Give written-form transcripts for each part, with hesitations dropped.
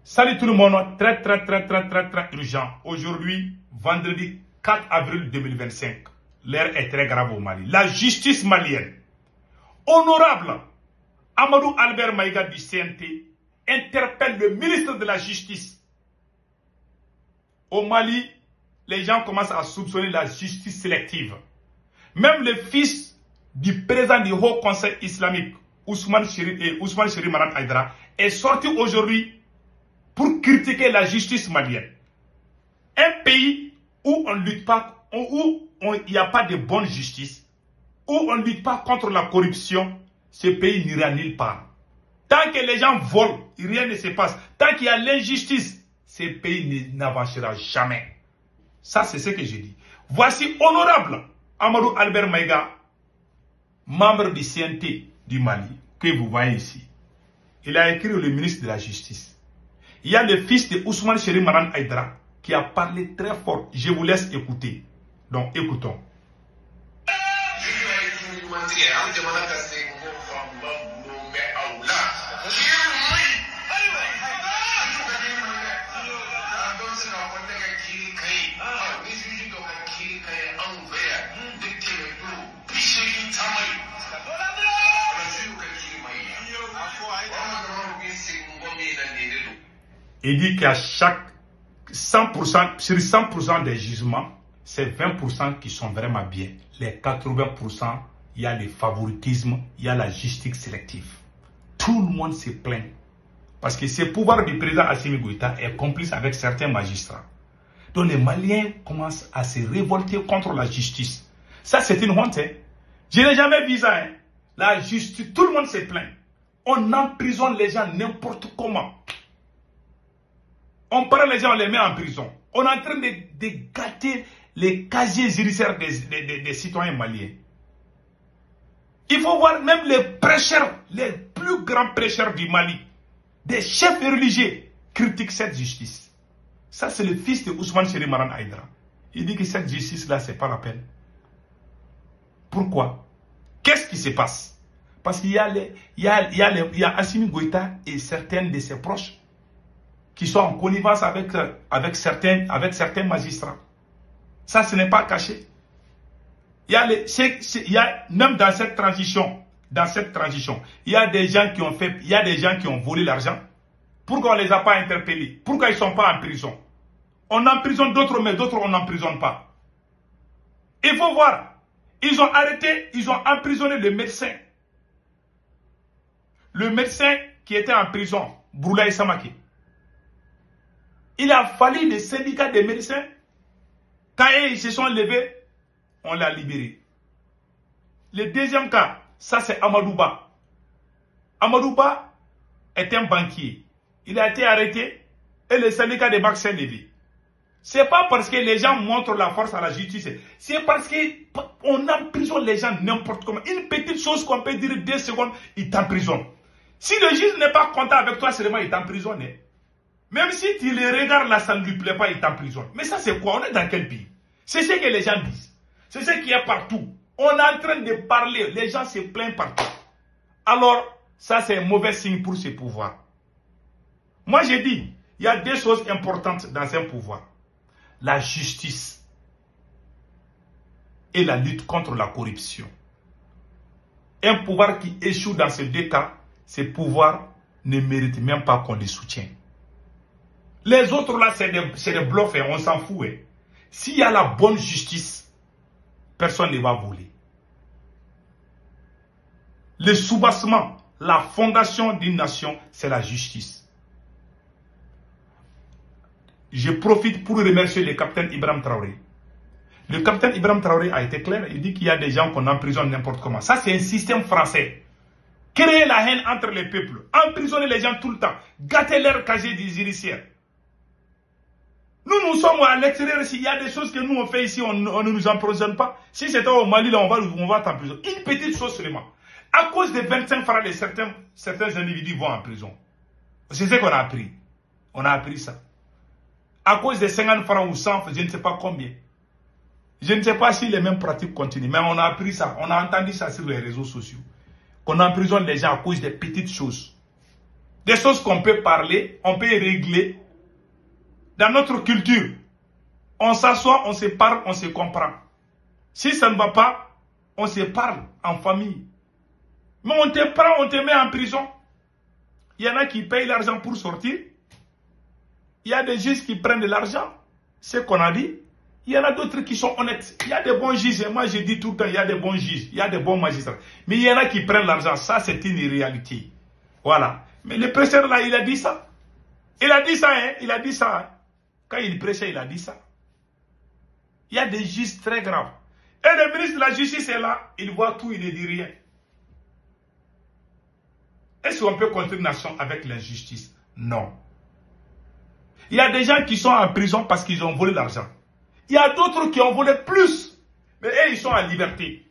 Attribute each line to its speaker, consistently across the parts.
Speaker 1: Salut tout le monde, très urgent. Aujourd'hui, vendredi 4 avril 2025, l'heure est très grave au Mali. La justice malienne, honorable Amadou Albert Maïga du CNT, interpelle le ministre de la Justice. Au Mali, les gens commencent à soupçonner la justice sélective. Même le fils du président du Haut Conseil islamique, Ousmane Chérif Manan Aïdara, est sorti aujourd'hui pour critiquer la justice malienne. Un pays où on ne lutte pas, où il n'y a pas de bonne justice, où on ne lutte pas contre la corruption, ce pays n'ira nulle part. Tant que les gens volent, rien ne se passe. Tant qu'il y a l'injustice, ce pays n'avancera jamais. Ça, c'est ce que je dis. Voici honorable Amadou Albert Maïga, membre du CNT du Mali, que vous voyez ici. Il a écrit le ministre de la Justice. Il y a le fils de Ousmane Chérif Manan Aïdara qui a parlé très fort. Je vous laisse écouter. Donc, écoutons. Il dit qu'à chaque 100%, sur 100% des jugements, c'est 20% qui sont vraiment bien. Les 80%, il y a le favoritisme, il y a la justice sélective. Tout le monde se plaint. Parce que ce pouvoir du président Assimi Goïta est complice avec certains magistrats. Donc les Maliens commencent à se révolter contre la justice. Ça, c'est une honte. Hein? Je n'ai jamais vu ça. Hein? La justice, tout le monde se plaint. On emprisonne les gens n'importe comment. On prend les gens, on les met en prison. On est en train de gâter les casiers judiciaires des citoyens maliens. Il faut voir même les prêcheurs, les plus grands prêcheurs du Mali, des chefs religieux, critiquent cette justice. Ça, c'est le fils de Ousmane Chérif Manan Aïdara. Il dit que cette justice-là, ce n'est pas la peine. Pourquoi? Qu'est-ce qui se passe? Parce qu'il y a Assimi Goïta et certains de ses proches qui sont en connivence avec certains magistrats. Ça, ce n'est pas caché. Il y a même dans cette transition, il y a des gens qui ont volé l'argent. Pourquoi on ne les a pas interpellés? Pourquoi ils ne sont pas en prison? On emprisonne d'autres, mais d'autres on n'emprisonne pas. Il faut voir. Ils ont arrêté, ils ont emprisonné le médecin. Le médecin qui était en prison, Boulaye Samaki. Il a fallu les syndicats des médecins. Quand ils se sont levés, on l'a libéré. Le deuxième cas, ça c'est Amadouba. Amadouba est un banquier. Il a été arrêté et le syndicat des banques s'est levé. Ce n'est pas parce que les gens montrent la force à la justice. C'est parce qu'on emprisonne les gens n'importe comment. Une petite chose qu'on peut dire 2 secondes, il t'emprisonne. Si le juge n'est pas content avec toi, seulement il t'emprisonne. Même si tu les regardes là, ça ne lui plaît pas, il t'emprisonne. Mais ça c'est quoi? On est dans quel pays? C'est ce que les gens disent. C'est ce qui est partout. On est en train de parler. Les gens se plaignent partout. Alors, ça c'est un mauvais signe pour ce pouvoir. Moi j'ai dit, il y a 2 choses importantes dans un pouvoir. La justice et la lutte contre la corruption. Un pouvoir qui échoue dans ces 2 cas, ce pouvoir ne mérite même pas qu'on les soutienne. Les autres là, c'est des bluffs, on s'en fout. Hein. S'il y a la bonne justice, personne ne va voler. Le soubassement, la fondation d'une nation, c'est la justice. Je profite pour remercier le capitaine Ibrahim Traoré. Le capitaine Ibrahim Traoré a été clair, il dit qu'il y a des gens qu'on emprisonne n'importe comment. Ça, c'est un système français. Créer la haine entre les peuples, emprisonner les gens tout le temps, gâter leur casier judiciaire. Nous sommes à l'extérieur, s'il y a des choses que nous on fait ici, on ne nous emprisonne pas. Si c'était au Mali, là, on va t'emprisonner. Une petite chose seulement. À cause de 25 francs, certains individus vont en prison. C'est ce qu'on a appris. On a appris ça. À cause de 50 francs ou 100, je ne sais pas combien. Je ne sais pas si les mêmes pratiques continuent, mais on a appris ça. On a entendu ça sur les réseaux sociaux. Qu'on emprisonne les gens à cause des petites choses. Des choses qu'on peut parler, on peut régler. Dans notre culture, on s'assoit, on se parle, on se comprend. Si ça ne va pas, on se parle en famille. Mais on te prend, on te met en prison. Il y en a qui payent l'argent pour sortir. Il y a des juges qui prennent de l'argent. C'est ce qu'on a dit. Il y en a d'autres qui sont honnêtes. Il y a des bons juges. Moi, je dis tout le temps, il y a des bons juges. Il y a des bons magistrats. Mais il y en a qui prennent l'argent. Ça, c'est une réalité. Voilà. Mais le prêcheur, là, il a dit ça. Il a dit ça, hein. Il a dit ça. Hein. Quand il prêchait, il a dit ça. Il y a des juges très graves. Et le ministre de la Justice est là. Il voit tout, il ne dit rien. Est-ce qu'on peut construire une nation avec l'injustice? Non. Il y a des gens qui sont en prison parce qu'ils ont volé l'argent. Il y a d'autres qui ont volé plus. Mais eux, ils sont en liberté.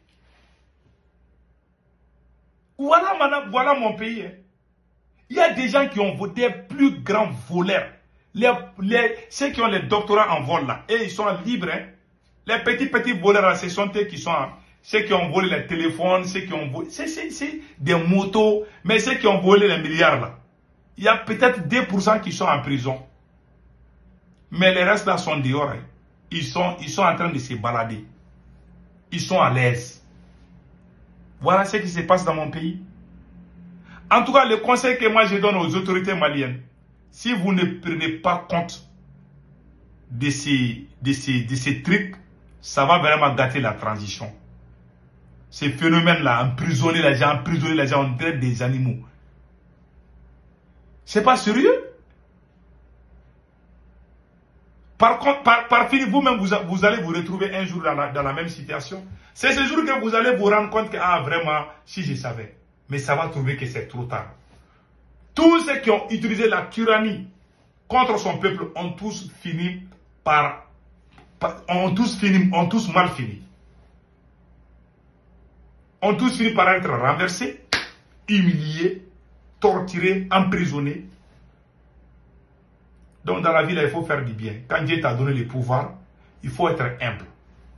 Speaker 1: Voilà, madame, voilà mon pays. Hein. Il y a des gens qui ont voté plus grands voleurs. Ceux qui ont les doctorats en vol là. Et ils sont libres. Hein. Les petits voleurs là, ce sont eux qui sont... Ceux qui ont volé les téléphones, ceux qui ont volé... C'est des motos. Mais ceux qui ont volé les milliards là. Il y a peut-être 2% qui sont en prison. Mais les restes là sont dehors. Hein. Ils sont en train de se balader. Ils sont à l'aise. Voilà ce qui se passe dans mon pays. En tout cas, le conseil que moi je donne aux autorités maliennes, si vous ne prenez pas compte de ces trucs, ça va vraiment gâter la transition. Ces phénomènes-là, emprisonner les gens, on traite des animaux. C'est pas sérieux? Par contre, par fini, vous-même, vous allez vous retrouver un jour dans la même situation. C'est ce jour que vous allez vous rendre compte que, ah, vraiment, si je savais. Mais ça va trouver que c'est trop tard. Tous ceux qui ont utilisé la tyrannie contre son peuple ont tous mal fini. Ont tous fini par être renversés, humiliés, torturés, emprisonnés. Donc dans la vie, là, il faut faire du bien. Quand Dieu t'a donné le pouvoir, il faut être humble.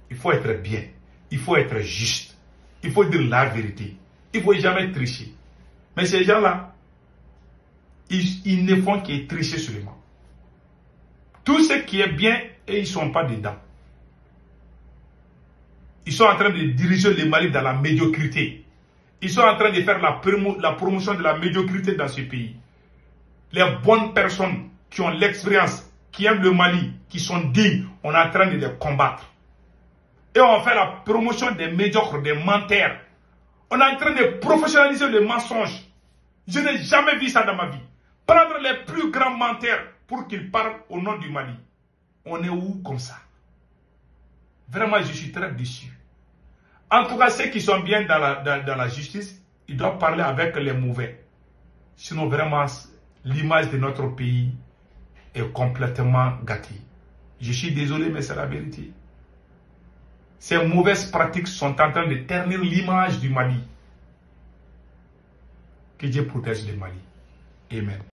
Speaker 1: Il faut être bien. Il faut être juste. Il faut dire la vérité. Il ne faut jamais tricher. Mais ces gens-là, ils ne font que tricher seulement. Tout ce qui est bien, et ils ne sont pas dedans. Ils sont en train de diriger le Mali dans la médiocrité. Ils sont en train de faire la promotion de la médiocrité dans ce pays. Les bonnes personnes qui ont l'expérience, qui aiment le Mali, qui sont dignes, on est en train de les combattre. Et on fait la promotion des médiocres, des menteurs. On est en train de professionnaliser le mensonge. Je n'ai jamais vu ça dans ma vie. Prendre les plus grands menteurs pour qu'ils parlent au nom du Mali. On est où comme ça? Vraiment, je suis très déçu. En tout cas, ceux qui sont bien dans la justice, ils doivent parler avec les mauvais. Sinon, vraiment, l'image de notre pays est complètement gâtée. Je suis désolé, mais c'est la vérité. Ces mauvaises pratiques sont en train de ternir l'image du Mali. Que Dieu protège le Mali. Amen.